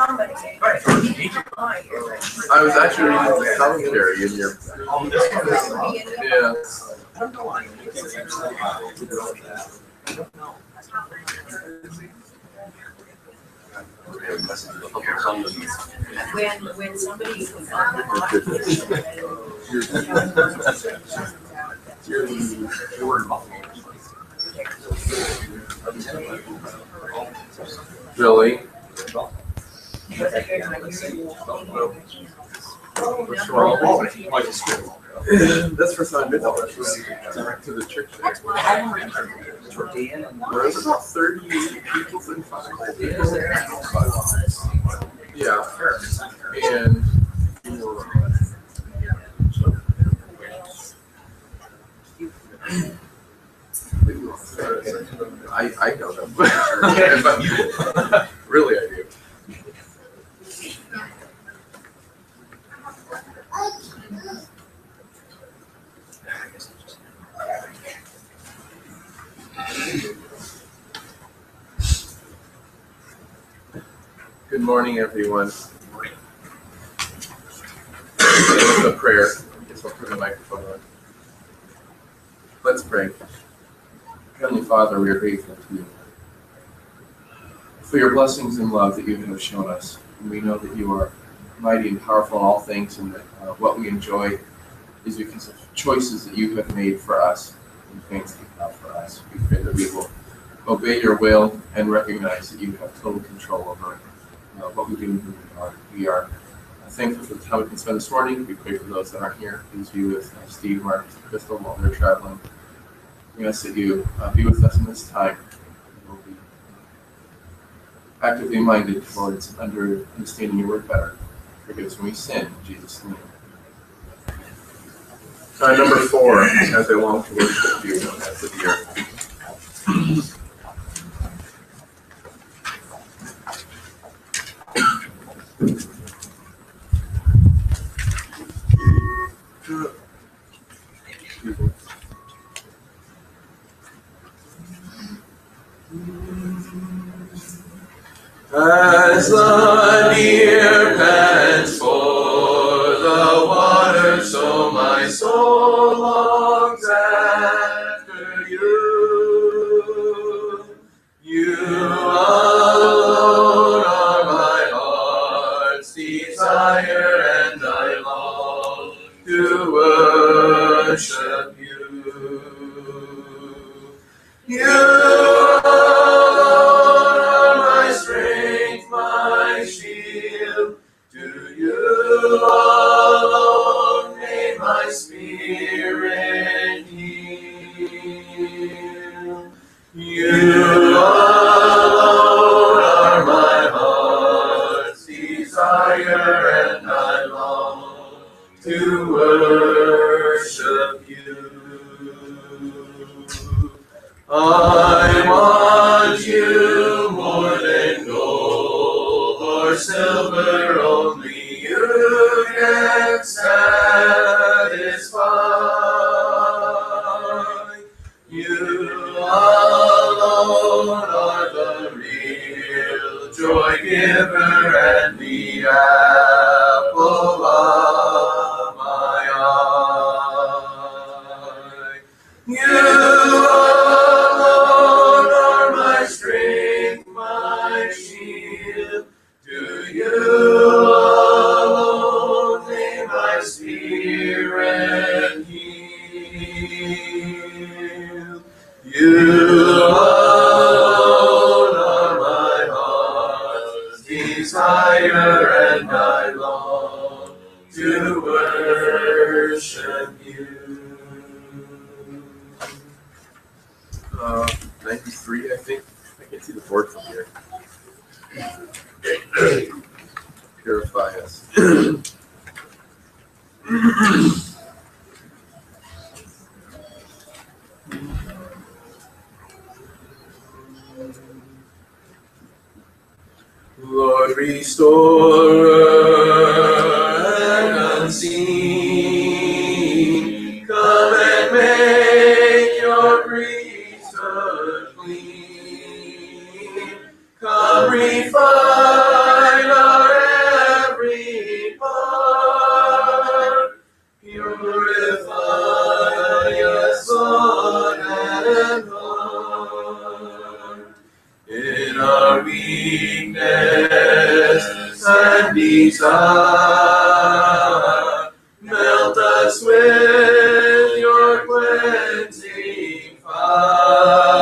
I was actually reading the commentary in your. Yeah. When somebody Really? That's for Sunday. To the church. There was about 38 people in 5. Yeah. And I know them. Really, I do. Good morning, everyone. With a prayer. I guess I'll put the microphone on. Let's pray. Heavenly Father, we are grateful to you for your blessings and love that you have shown us. And we know that you are mighty and powerful in all things, and that what we enjoy is because of choices that you have made for us and things that you have for us. We pray that we will obey your will and recognize that you have total control over what we do and who we are. We are thankful for the time we can spend this morning. We pray for those that aren't here. Please be with Steve, Mark, and Crystal while they're traveling. We ask that you be with us in this time. We'll be actively minded towards understanding your word better. Forgive us when we sin, in Jesus' name. Number 4, as I long to worship you as of year. As the deer pants for the water, so my soul longs after you. You alone are my heart's desire, and I long to worship you. You alone may my spirit yield. You alone are my heart's desire, and I long to worship you. I want you more than gold or silver, only you can satisfy. You alone are the real joy giver and the apple of my eye. You alone are my strength, my shield. To you alone may my spirit yield. You alone are my heart's desire, and I long to worship you. 93, I think. I can see the board from here. Purify us. Lord, restorer and unseen, come and make your priesthood clean. Come refine us. and desire. Melt us with your cleansing fire.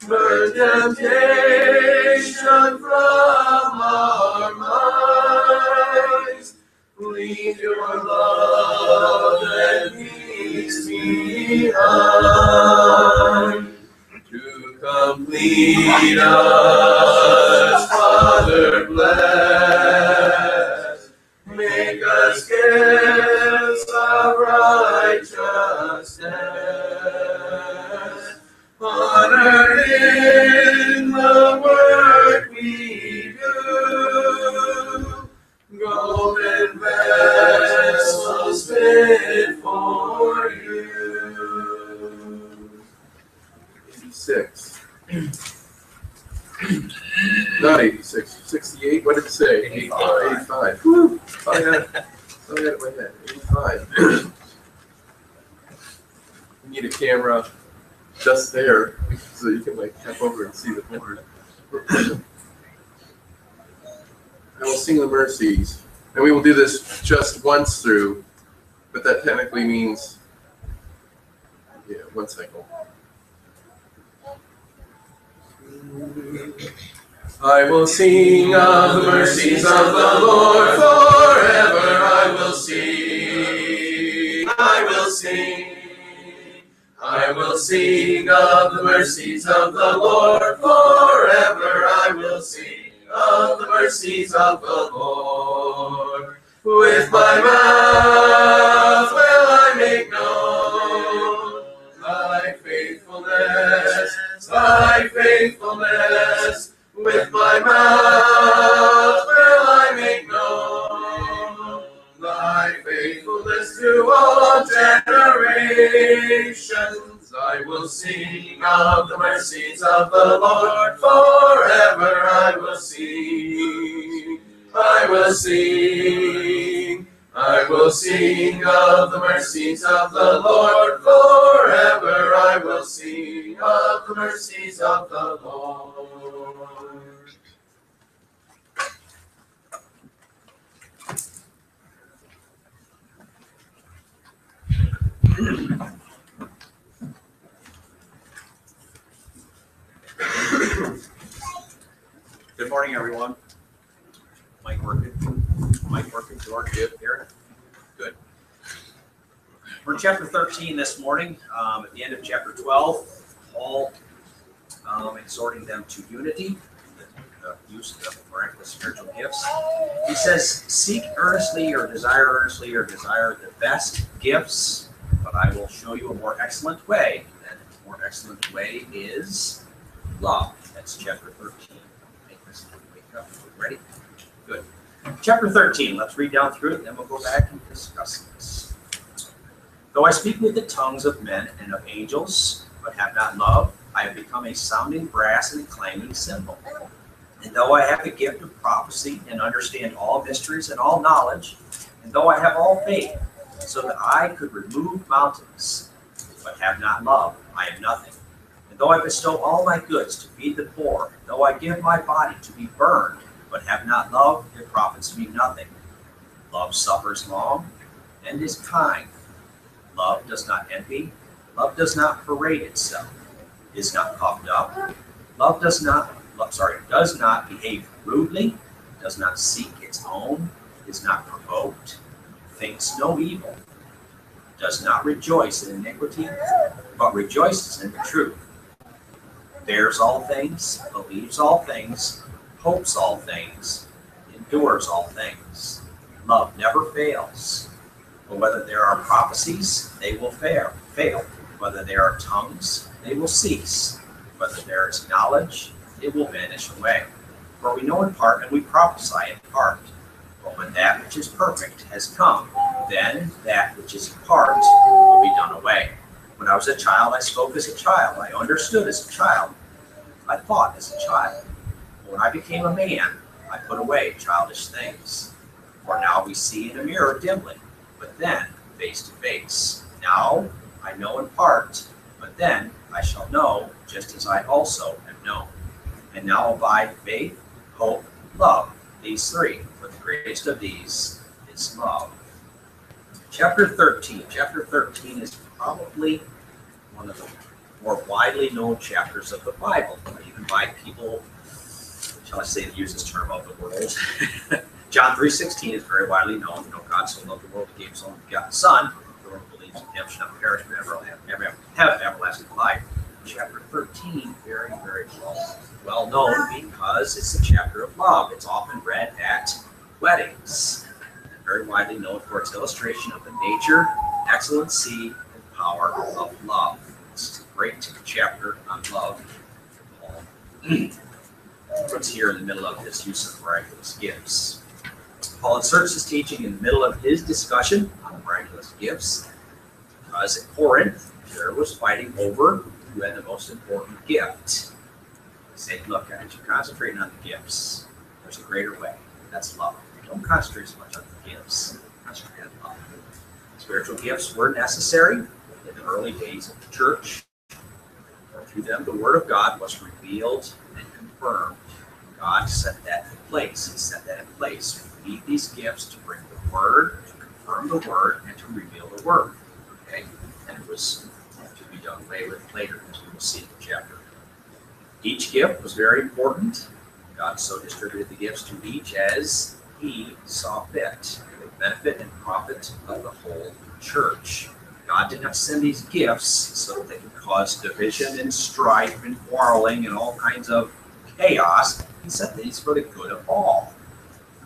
Burn temptation from our minds. Leave your love and peace behind. To complete us, Father, bless. Make us gifts of righteousness. Honor in the work we do. Golden vessels fit for you. 86. Not 86, 68. What did it say? 85. Woo! I had it in my head. 85. You need a camera just there so you can tap over and see the board. I will sing the mercies. And we will do this just once through, but that technically means, one cycle. I will sing of the mercies of the Lord forever. I will sing. I will sing. I will sing of the mercies of the Lord forever. I will sing of the mercies of the Lord. With my mouth will I make known thy faithfulness, thy faithfulness. With my mouth will I make known thy faithfulness to all generations. I will sing of the mercies of the Lord forever. I will sing. I will sing. I will sing of the mercies of the Lord forever. I will sing of the mercies of the Lord. Good morning, everyone. Mic working? Mic working? George, good. Eric? Good. We're in chapter 13 this morning. At the end of chapter 12, Paul exhorting them to unity, the use of the miraculous spiritual gifts. He says, seek earnestly or desire the best gifts, but I will show you a more excellent way. And the more excellent way is love. That's chapter 13. Make this wake up. Ready? Good. Chapter 13. Let's read down through it, then we'll go back and discuss this. Though I speak with the tongues of men and of angels, but have not love, I have become a sounding brass and a clanging cymbal. And though I have the gift of prophecy and understand all mysteries and all knowledge, and though I have all faith, so that I could remove mountains, but have not love, I am nothing. And though I bestow all my goods to feed the poor, though I give my body to be burned, but have not love, it profits me nothing. Love suffers long and is kind. Love does not envy. Love does not parade itself, is not puffed up. Love does not behave rudely, does not seek its own, is not provoked, thinks no evil, does not rejoice in iniquity, but rejoices in the truth, bears all things, believes all things, hopes all things, endures all things. Love never fails. But whether there are prophecies, they will fail. Whether there are tongues, they will cease. Whether there is knowledge, it will vanish away. For we know in part and we prophesy in part. But when that which is perfect has come, then that which is in part will be done away. When I was a child, I spoke as a child. I understood as a child. I thought as a child. But when I became a man, I put away childish things. For now we see in a mirror dimly, but then face to face. Now I know in part, but then I shall know just as I also am known. And now abide faith, hope, love, these these three, but the greatest of these is love. Chapter 13. Chapter 13 is probably one of the more widely known chapters of the Bible, even by people, shall I say, that use this term, of the world. John 3:16 is very widely known. God so loved the world, he gave his only begotten Son. Whoever believes in him shall not perish, but have everlasting life. Chapter 13, very, very well known because it's the chapter of love. It's often read at weddings. And very widely known for its illustration of the nature, excellency, and power of love. It's a great chapter on love. Paul puts here in the middle of his use of miraculous gifts. Paul inserts his teaching in the middle of his discussion on miraculous gifts, because at Corinth, there was fighting over who had the most important gift. He said, look, guys, you're concentrating on the gifts. There's a greater way. That's love. Don't concentrate so much on the gifts. Concentrate on love. Spiritual gifts were necessary in the early days of the church. Through them, the Word of God was revealed and confirmed. God set that in place. He set that in place. We need these gifts to bring the Word, to confirm the Word, and to reveal the Word. Okay? And it was to be done away with later, as we will see in the chapter. Each gift was very important. God so distributed the gifts to each as he saw fit, for the benefit and profit of the whole church. God did not send these gifts so that they could cause division and strife and quarreling and all kinds of chaos. He sent these for the good of all,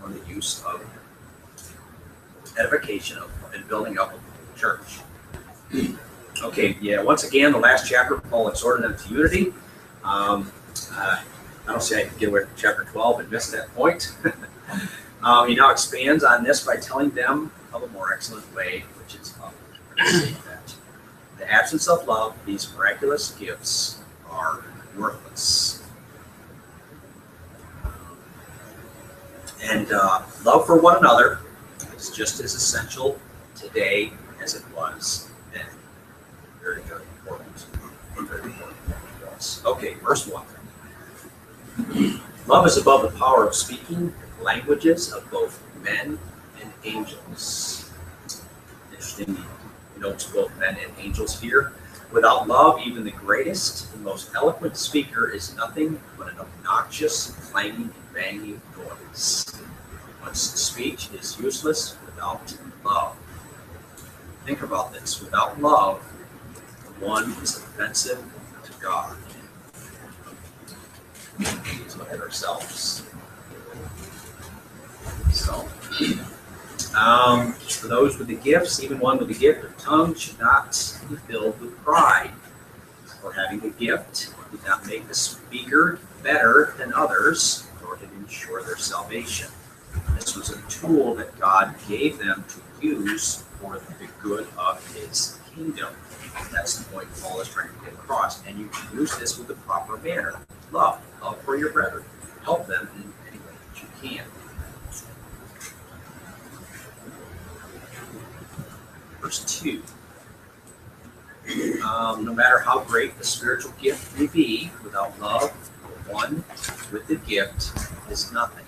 for the use of edification and building up of the church. Okay, yeah, once again, the last chapter, Paul exhorted them to unity. I don't see I can get away from chapter 12 and miss that point. He now expands on this by telling them of a more excellent way, which is love. That the absence of love, these miraculous gifts are worthless. And love for one another is just as essential today as it was then. Very, very important. Very important for us. Okay, verse 1. Love is above the power of speaking languages of both men and angels. Interesting, he notes both men and angels here. Without love, even the greatest and most eloquent speaker is nothing but an obnoxious, clanging, and banging noise. One's speech is useless without love. Think about this. Without love, one is offensive to God. Let's look at ourselves. So, for those with the gifts, even one with the gift of tongue should not be filled with pride. For having the gift did not make the speaker better than others, nor did ensure their salvation. This was a tool that God gave them to use for the good of his kingdom. That's the point Paul is trying to get across. And you can use this with the proper manner. Love for your brethren. Help them in any way that you can. Verse 2. No matter how great the spiritual gift may be, without love, the one with the gift is nothing.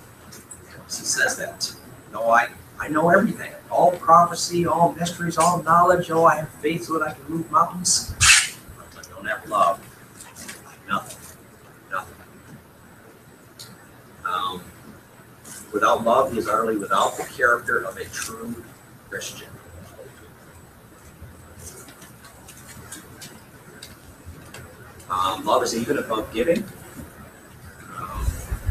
He says that. No, I know everything. All prophecy, all mysteries, all knowledge. Oh, I have faith so that I can move mountains. But I don't have love. Nothing. Nothing. Without love, he is utterly without the character of a true Christian. Love is even above giving.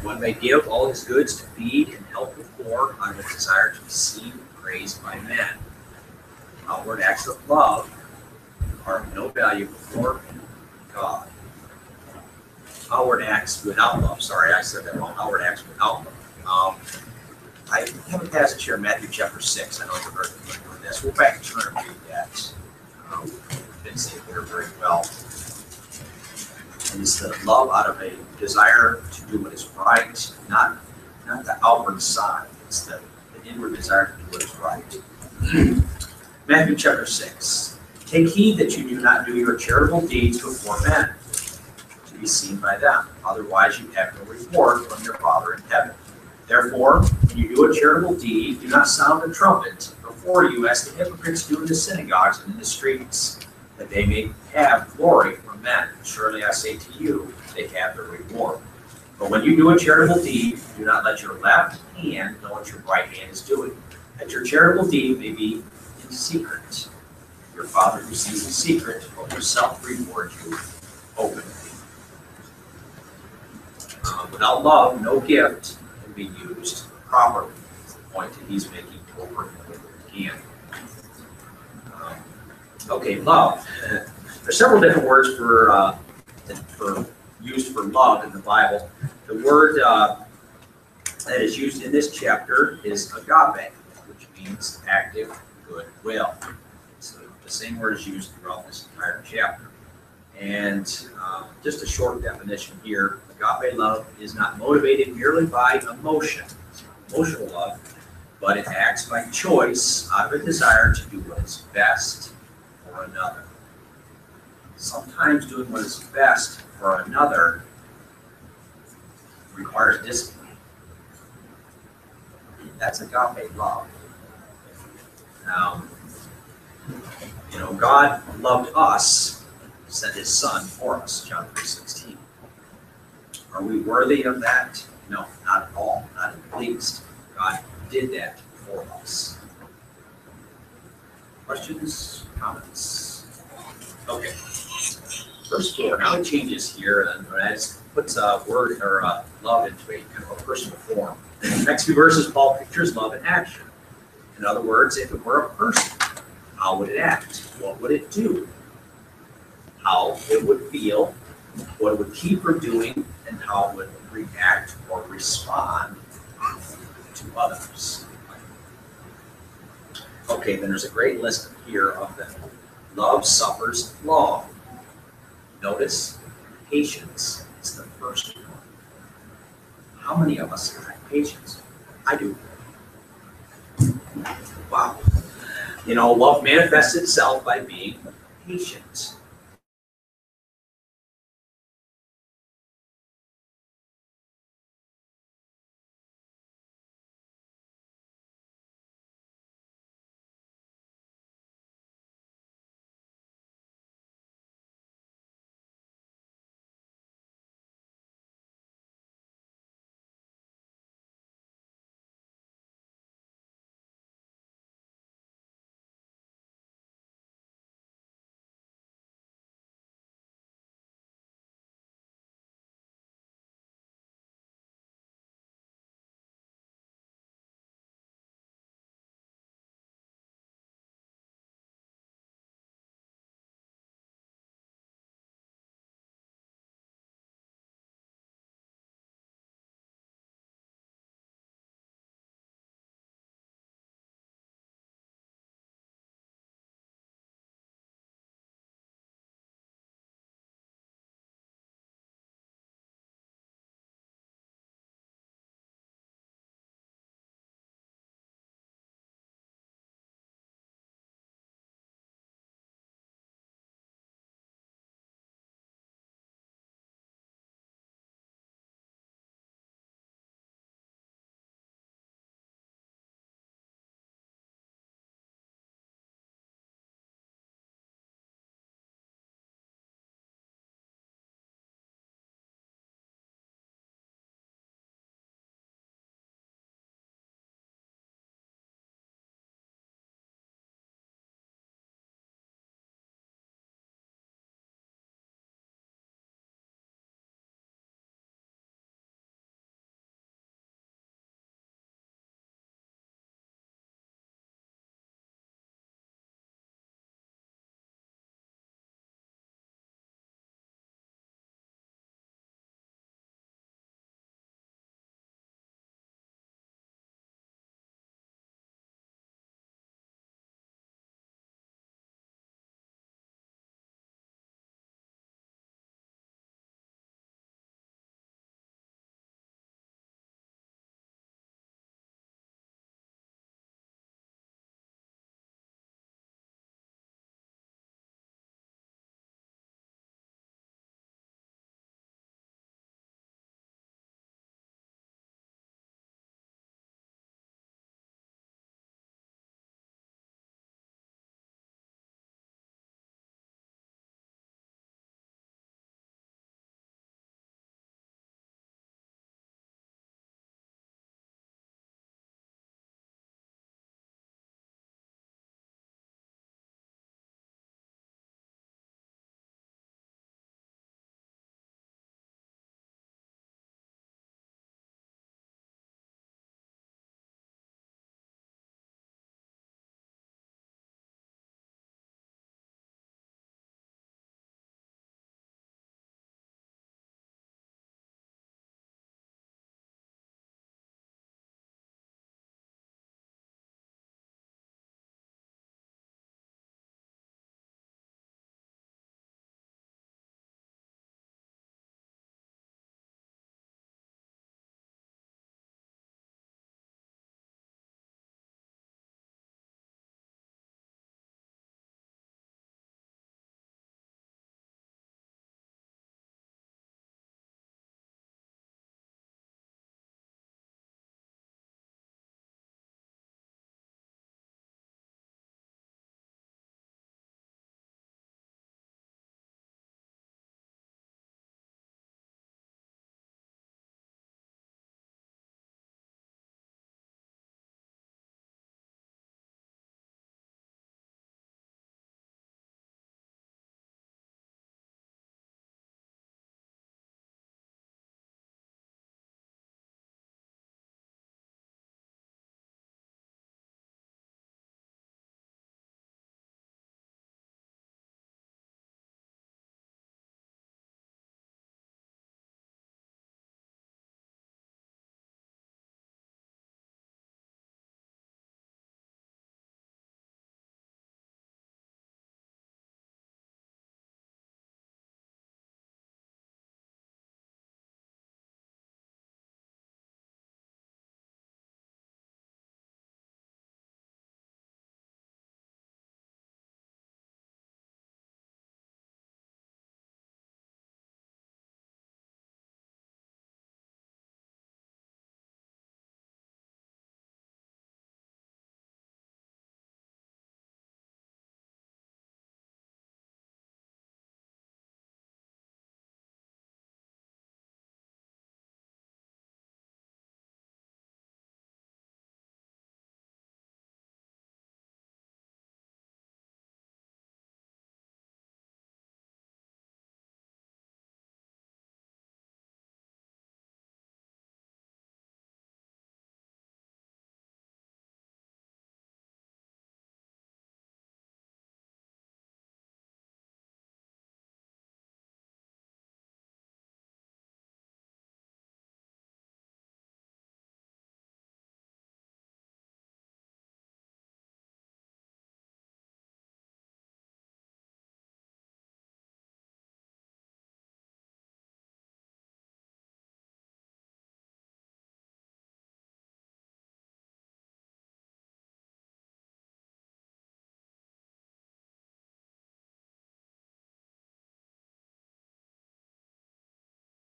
One may give all his goods to feed and help the poor out of a desire to be seen and praised by men. Outward acts of love are of no value before God. Outward acts without love. Sorry, I said that wrong. Outward acts without love. I have a passage here in Matthew chapter 6. I know you're very familiar with this. We'll back and turn and read that. Didn't say it there very well. And it's the love out of a desire to do what is right, not the outward side. It's the inward desire to do what is right. Matthew chapter 6. Take heed that you do not do your charitable deeds before men, to be seen by them. Otherwise you have no reward from your Father in heaven. Therefore, when you do a charitable deed, do not sound a trumpet before you as the hypocrites do in the synagogues and in the streets, that they may have glory from men. Surely I say to you, they have their reward. But when you do a charitable deed, do not let your left hand know what your right hand is doing, that your charitable deed may be in secret. Your Father who sees in secret will himself reward you openly. Without love, no gift can be used properly. That's the point that he's making over and over again. Okay, love. There's several different words for used for love in the Bible. The word that is used in this chapter is agape, which means active goodwill. So the same word is used throughout this entire chapter. And just a short definition here, agape love is not motivated merely by emotion, emotional love, but it acts by choice out of a desire to do what is best for another. Sometimes doing what is best for another requires discipline. That's agape love. God loved us, sent his son for us, John 3:16. Are we worthy of that? No, not at all, not in the least. God did that for us. Questions, comments? Okay. Verse 4, now it changes here, and it puts a word or love into a kind of a personal form. In the next few verses, Paul pictures love in action. In other words, if it were a person, how would it act? What would it do? How it would feel, what it would keep from doing, and how it would react or respond to others. Okay, then there's a great list here of them. Love suffers long. Notice, patience is the first one. How many of us have patience? I do. Wow. Love manifests itself by being patient.